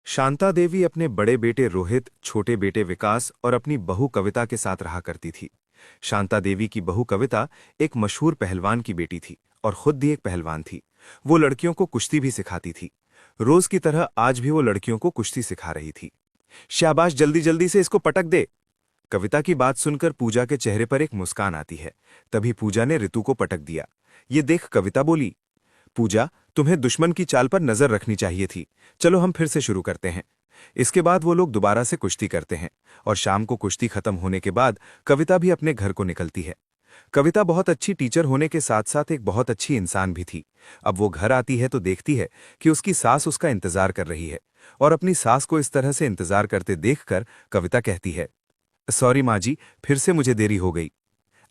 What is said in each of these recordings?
शांता देवी अपने बड़े बेटे रोहित, छोटे बेटे विकास और अपनी बहू कविता के साथ रहा करती थी। शांता देवी की बहू कविता एक मशहूर पहलवान की बेटी थी और खुद भी एक पहलवान थी। वो लड़कियों को कुश्ती भी सिखाती थी। रोज की तरह आज भी वो लड़कियों को कुश्ती सिखा रही थी। शाबाश, जल्दी जल्दी से इसको पटक दे। कविता की बात सुनकर पूजा के चेहरे पर एक मुस्कान आती है। तभी पूजा ने ऋतु को पटक दिया। ये देख कविता बोली, पूजा, तुम्हें दुश्मन की चाल पर नजर रखनी चाहिए थी। चलो हम फिर से शुरू करते हैं। इसके बाद वो लोग दोबारा से कुश्ती करते हैं और शाम को कुश्ती खत्म होने के बाद कविता भी अपने घर को निकलती है। कविता बहुत अच्छी टीचर होने के साथ साथ एक बहुत अच्छी इंसान भी थी। अब वो घर आती है तो देखती है कि उसकी सास उसका इंतजार कर रही है और अपनी सास को इस तरह से इंतजार करते देखकर कविता कहती है, सॉरी माँ जी, फिर से मुझे देरी हो गई।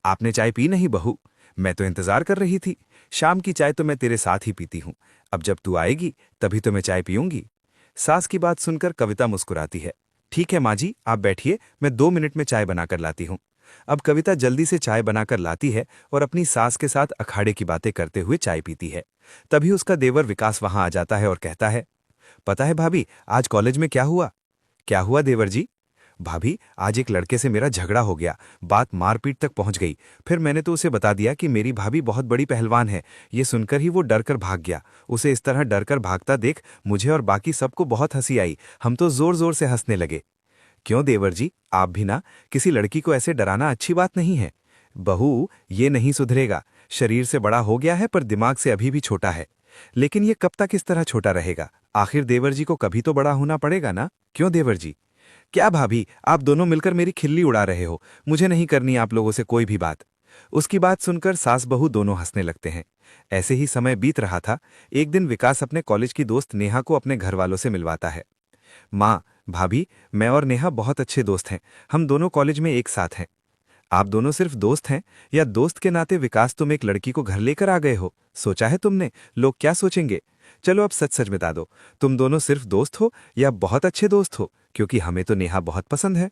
आपने चाय पी नहीं बहू? मैं तो इंतजार कर रही थी। शाम की चाय तो मैं तेरे साथ ही पीती हूँ। अब जब तू आएगी तभी तो मैं चाय पीऊंगी। सास की बात सुनकर कविता मुस्कुराती है। ठीक है माँ जी, आप बैठिए, मैं 2 मिनट में चाय बनाकर लाती हूँ। अब कविता जल्दी से चाय बनाकर लाती है और अपनी सास के साथ अखाड़े की बातें करते हुए चाय पीती है। तभी उसका देवर विकास वहां आ जाता है और कहता है, पता है भाभी, आज कॉलेज में क्या हुआ? क्या हुआ देवर जी? भाभी, आज एक लड़के से मेरा झगड़ा हो गया। बात मारपीट तक पहुंच गई। फिर मैंने तो उसे बता दिया कि मेरी भाभी बहुत बड़ी पहलवान है। ये सुनकर ही वो डरकर भाग गया। उसे इस तरह डरकर भागता देख मुझे और बाकी सबको बहुत हंसी आई। हम तो जोर जोर से हंसने लगे। क्यों देवर जी, आप भी ना? किसी लड़की को ऐसे डराना अच्छी बात नहीं है। बहू, ये नहीं सुधरेगा। शरीर से बड़ा हो गया है पर दिमाग से अभी भी छोटा है। लेकिन ये कब तक इस तरह छोटा रहेगा? आखिर देवर जी को कभी तो बड़ा होना पड़ेगा ना? क्यों देवर जी? क्या भाभी, आप दोनों मिलकर मेरी खिल्ली उड़ा रहे हो। मुझे नहीं करनी आप लोगों से कोई भी बात। उसकी बात सुनकर सास बहू दोनों हंसने लगते हैं। ऐसे ही समय बीत रहा था। एक दिन विकास अपने कॉलेज की दोस्त नेहा को अपने घर वालों से मिलवाता है। माँ, भाभी, मैं और नेहा बहुत अच्छे दोस्त हैं। हम दोनों कॉलेज में एक साथ हैं। आप दोनों सिर्फ दोस्त हैं या दोस्त के नाते विकास तुम एक लड़की को घर लेकर आ गए हो? सोचा है तुमने लोग क्या सोचेंगे? चलो अब सच सच बता दो, तुम दोनों सिर्फ दोस्त हो या बहुत अच्छे दोस्त हो? क्योंकि हमें तो नेहा बहुत पसंद है।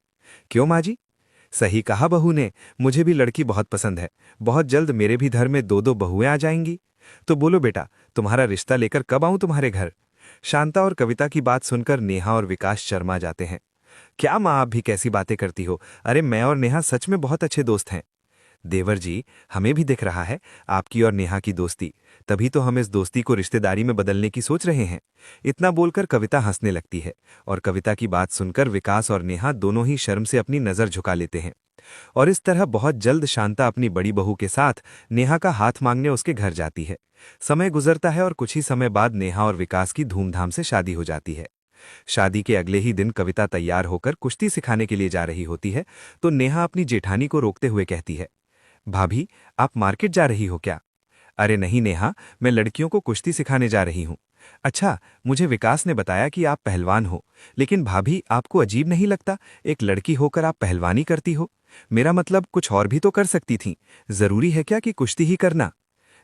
क्यों माँ जी? सही कहा बहू ने, मुझे भी लड़की बहुत पसंद है। बहुत जल्द मेरे भी घर में 2-2 बहुएं आ जाएंगी। तो बोलो बेटा, तुम्हारा रिश्ता लेकर कब आऊं तुम्हारे घर? शांता और कविता की बात सुनकर नेहा और विकास शर्मा जाते हैं। क्या माँ, आप भी कैसी बातें करती हो? अरे मैं और नेहा सच में बहुत अच्छे दोस्त हैं। देवर जी, हमें भी दिख रहा है आपकी और नेहा की दोस्ती। तभी तो हम इस दोस्ती को रिश्तेदारी में बदलने की सोच रहे हैं। इतना बोलकर कविता हंसने लगती है और कविता की बात सुनकर विकास और नेहा दोनों ही शर्म से अपनी नजर झुका लेते हैं। और इस तरह बहुत जल्द शांता अपनी बड़ी बहू के साथ नेहा का हाथ मांगने उसके घर जाती है। समय गुजरता है और कुछ ही समय बाद नेहा और विकास की धूमधाम से शादी हो जाती है। शादी के अगले ही दिन कविता तैयार होकर कुश्ती सिखाने के लिए जा रही होती है तो नेहा अपनी जेठानी को रोकते हुए कहती है, भाभी, आप मार्केट जा रही हो क्या? अरे नहीं नेहा, मैं लड़कियों को कुश्ती सिखाने जा रही हूँ। अच्छा, मुझे विकास ने बताया कि आप पहलवान हो। लेकिन भाभी, आपको अजीब नहीं लगता एक लड़की होकर आप पहलवानी करती हो? मेरा मतलब कुछ और भी तो कर सकती थीं। जरूरी है क्या कि कुश्ती ही करना?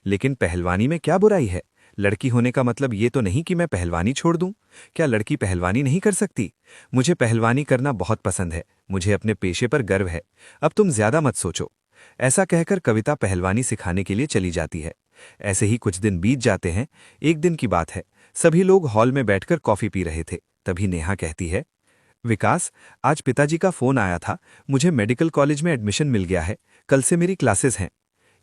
लेकिन पहलवानी में क्या बुराई है? लड़की होने का मतलब ये तो नहीं कि मैं पहलवानी छोड़ दूं। क्या लड़की पहलवानी नहीं कर सकती? मुझे पहलवानी करना बहुत पसंद है। मुझे अपने पेशे पर गर्व है। अब तुम ज्यादा मत सोचो। ऐसा कहकर कविता पहलवानी सिखाने के लिए चली जाती है। ऐसे ही कुछ दिन बीत जाते हैं। एक दिन की बात है, सभी लोग हॉल में बैठकर कॉफी पी रहे थे। तभी नेहा कहती है, विकास, आज पिताजी का फोन आया था। मुझे मेडिकल कॉलेज में एडमिशन मिल गया है। कल से मेरी क्लासेस हैं।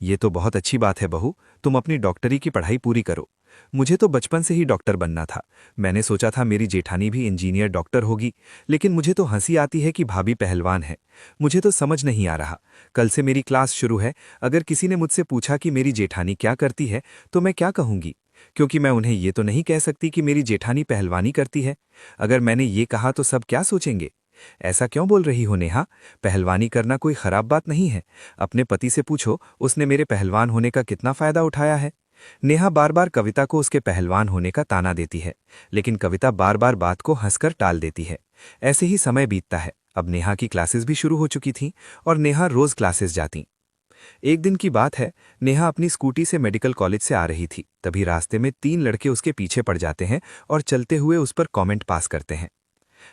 ये तो बहुत अच्छी बात है बहू, तुम अपनी डॉक्टरी की पढ़ाई पूरी करो। मुझे तो बचपन से ही डॉक्टर बनना था। मैंने सोचा था मेरी जेठानी भी इंजीनियर डॉक्टर होगी। लेकिन मुझे तो हंसी आती है कि भाभी पहलवान है। मुझे तो समझ नहीं आ रहा। कल से मेरी क्लास शुरू है। अगर किसी ने मुझसे पूछा कि मेरी जेठानी क्या करती है तो मैं क्या कहूंगी? क्योंकि मैं उन्हें ये तो नहीं कह सकती कि मेरी जेठानी पहलवानी करती है। अगर मैंने ये कहा तो सब क्या सोचेंगे? ऐसा क्यों बोल रही हो नेहा? पहलवानी करना कोई खराब बात नहीं है। अपने पति से पूछो, उसने मेरे पहलवान होने का कितना फायदा उठाया है। नेहा बार बार कविता को उसके पहलवान होने का ताना देती है, लेकिन कविता बार बार बात को हंसकर टाल देती है। ऐसे ही समय बीतता है। अब नेहा की क्लासेस भी शुरू हो चुकी थीं और नेहा रोज क्लासेस जाती। एक दिन की बात है, नेहा अपनी स्कूटी से मेडिकल कॉलेज से आ रही थी। तभी रास्ते में 3 लड़के उसके पीछे पड़ जाते हैं और चलते हुए उस पर कमेंट पास करते हैं।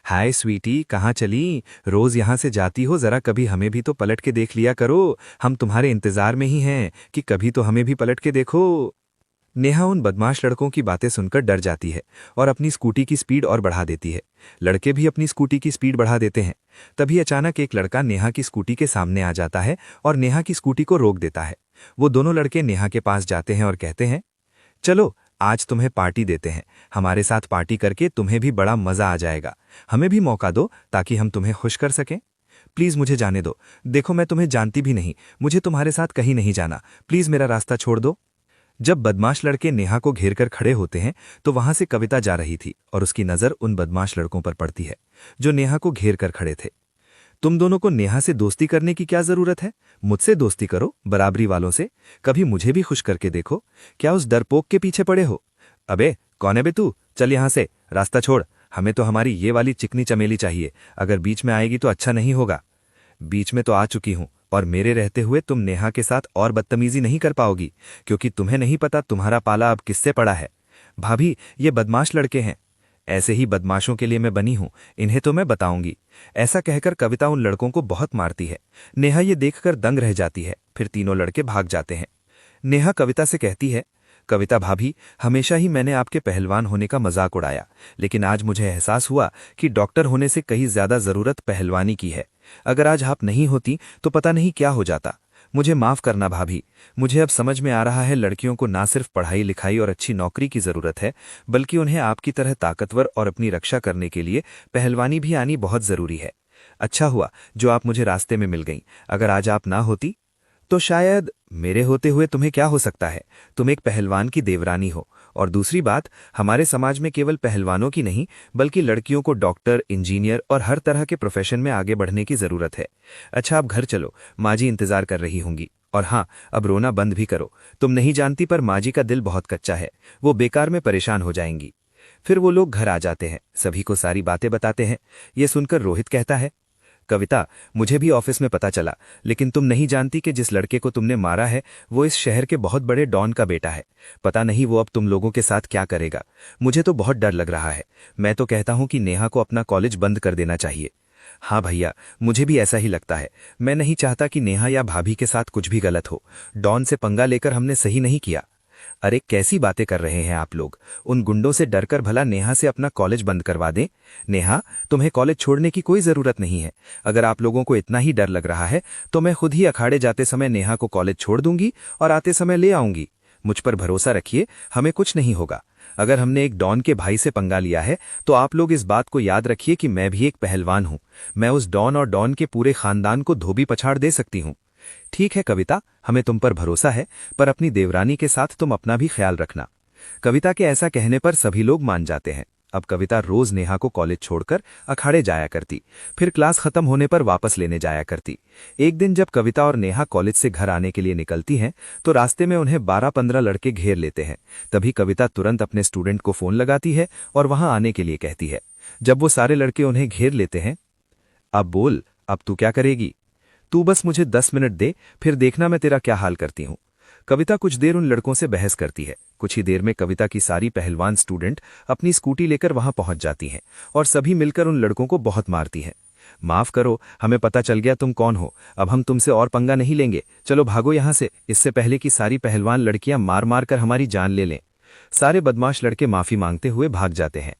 हाय स्वीटी, कहाँ चली? रोज यहाँ से जाती हो, जरा कभी हमें भी तो पलट के देख लिया करो। हम तुम्हारे इंतजार में ही हैं कि कभी तो हमें भी पलट के देखो। नेहा उन बदमाश लड़कों की बातें सुनकर डर जाती है और अपनी स्कूटी की स्पीड और बढ़ा देती है। लड़के भी अपनी स्कूटी की स्पीड बढ़ा देते हैं। तभी अचानक एक लड़का नेहा की स्कूटी के सामने आ जाता है और नेहा की स्कूटी को रोक देता है। वो दोनों लड़के नेहा के पास जाते हैं और कहते हैं, चलो आज तुम्हें पार्टी देते हैं, हमारे साथ पार्टी करके तुम्हें भी बड़ा मजा आ जाएगा। हमें भी मौका दो ताकि हम तुम्हें खुश कर सकें। प्लीज मुझे जाने दो, देखो मैं तुम्हें जानती भी नहीं, मुझे तुम्हारे साथ कहीं नहीं जाना, प्लीज मेरा रास्ता छोड़ दो। जब बदमाश लड़के नेहा को घेर कर खड़े होते हैं तो वहां से कविता जा रही थी और उसकी नजर उन बदमाश लड़कों पर पड़ती है जो नेहा को घेर कर खड़े थे। तुम दोनों को नेहा से दोस्ती करने की क्या जरूरत है? मुझसे दोस्ती करो, बराबरी वालों से। कभी मुझे भी खुश करके देखो। क्या उस डरपोक के पीछे पड़े हो? अबे कौन है बे तू? चल यहां से, रास्ता छोड़। हमें तो हमारी ये वाली चिकनी चमेली चाहिए, अगर बीच में आएगी तो अच्छा नहीं होगा। बीच में तो आ चुकी हूं और मेरे रहते हुए तुम नेहा के साथ और बदतमीजी नहीं कर पाओगी, क्योंकि तुम्हें नहीं पता तुम्हारा पाला अब किससे पड़ा है। भाभी, ये बदमाश लड़के हैं। ऐसे ही बदमाशों के लिए मैं बनी हूं, इन्हें तो मैं बताऊंगी। ऐसा कहकर कविता उन लड़कों को बहुत मारती है। नेहा ये देखकर दंग रह जाती है। फिर तीनों लड़के भाग जाते हैं। नेहा कविता से कहती है, कविता भाभी, हमेशा ही मैंने आपके पहलवान होने का मजाक उड़ाया, लेकिन आज मुझे एहसास हुआ कि डॉक्टर होने से कहीं ज्यादा जरूरत पहलवानी की है। अगर आज आप नहीं होती तो पता नहीं क्या हो जाता। मुझे माफ करना भाभी। मुझे अब समझ में आ रहा है लड़कियों को ना सिर्फ पढ़ाई लिखाई और अच्छी नौकरी की जरूरत है, बल्कि उन्हें आपकी तरह ताकतवर और अपनी रक्षा करने के लिए पहलवानी भी आनी बहुत जरूरी है। अच्छा हुआ जो आप मुझे रास्ते में मिल गईं। अगर आज आप ना होती तो शायद मेरे होते हुए तुम्हें क्या हो सकता है? तुम एक पहलवान की देवरानी हो। और दूसरी बात, हमारे समाज में केवल पहलवानों की नहीं बल्कि लड़कियों को डॉक्टर, इंजीनियर और हर तरह के प्रोफेशन में आगे बढ़ने की जरूरत है। अच्छा आप घर चलो, माँ जी इंतजार कर रही होंगी। और हाँ, अब रोना बंद भी करो। तुम नहीं जानती पर माँ जी का दिल बहुत कच्चा है, वो बेकार में परेशान हो जाएंगी। फिर वो लोग घर आ जाते हैं, सभी को सारी बातें बताते हैं। ये सुनकर रोहित कहता है, कविता, मुझे भी ऑफिस में पता चला, लेकिन तुम नहीं जानती कि जिस लड़के को तुमने मारा है वो इस शहर के बहुत बड़े डॉन का बेटा है। पता नहीं वो अब तुम लोगों के साथ क्या करेगा। मुझे तो बहुत डर लग रहा है। मैं तो कहता हूं कि नेहा को अपना कॉलेज बंद कर देना चाहिए। हाँ भैया, मुझे भी ऐसा ही लगता है। मैं नहीं चाहता कि नेहा या भाभी के साथ कुछ भी गलत हो। डॉन से पंगा लेकर हमने सही नहीं किया। अरे कैसी बातें कर रहे हैं आप लोग? उन गुंडों से डरकर भला नेहा से अपना कॉलेज बंद करवा दें? नेहा, तुम्हें कॉलेज छोड़ने की कोई जरूरत नहीं है। अगर आप लोगों को इतना ही डर लग रहा है तो मैं खुद ही अखाड़े जाते समय नेहा को कॉलेज छोड़ दूंगी और आते समय ले आऊंगी। मुझ पर भरोसा रखिए, हमें कुछ नहीं होगा। अगर हमने एक डॉन के भाई से पंगा लिया है तो आप लोग इस बात को याद रखिए कि मैं भी एक पहलवान हूं। मैं उस डॉन और डॉन के पूरे खानदान को धोबी पछाड़ दे सकती हूं। ठीक है कविता, हमें तुम पर भरोसा है, पर अपनी देवरानी के साथ तुम अपना भी ख्याल रखना। कविता के ऐसा कहने पर सभी लोग मान जाते हैं। अब कविता रोज नेहा को कॉलेज छोड़कर अखाड़े जाया करती, फिर क्लास खत्म होने पर वापस लेने जाया करती। एक दिन जब कविता और नेहा कॉलेज से घर आने के लिए निकलती हैं तो रास्ते में उन्हें 12-15 लड़के घेर लेते हैं। तभी कविता तुरंत अपने स्टूडेंट को फोन लगाती है और वहां आने के लिए कहती है। जब वो सारे लड़के उन्हें घेर लेते हैं, अब बोल, अब तू क्या करेगी? तू बस मुझे 10 मिनट दे, फिर देखना मैं तेरा क्या हाल करती हूं। कविता कुछ देर उन लड़कों से बहस करती है। कुछ ही देर में कविता की सारी पहलवान स्टूडेंट अपनी स्कूटी लेकर वहां पहुंच जाती हैं और सभी मिलकर उन लड़कों को बहुत मारती हैं। माफ करो, हमें पता चल गया तुम कौन हो। अब हम तुमसे और पंगा नहीं लेंगे। चलो भागो यहां से, इससे पहले कि सारी पहलवान लड़कियां मार मार कर हमारी जान ले लें। सारे बदमाश लड़के माफी मांगते हुए भाग जाते हैं।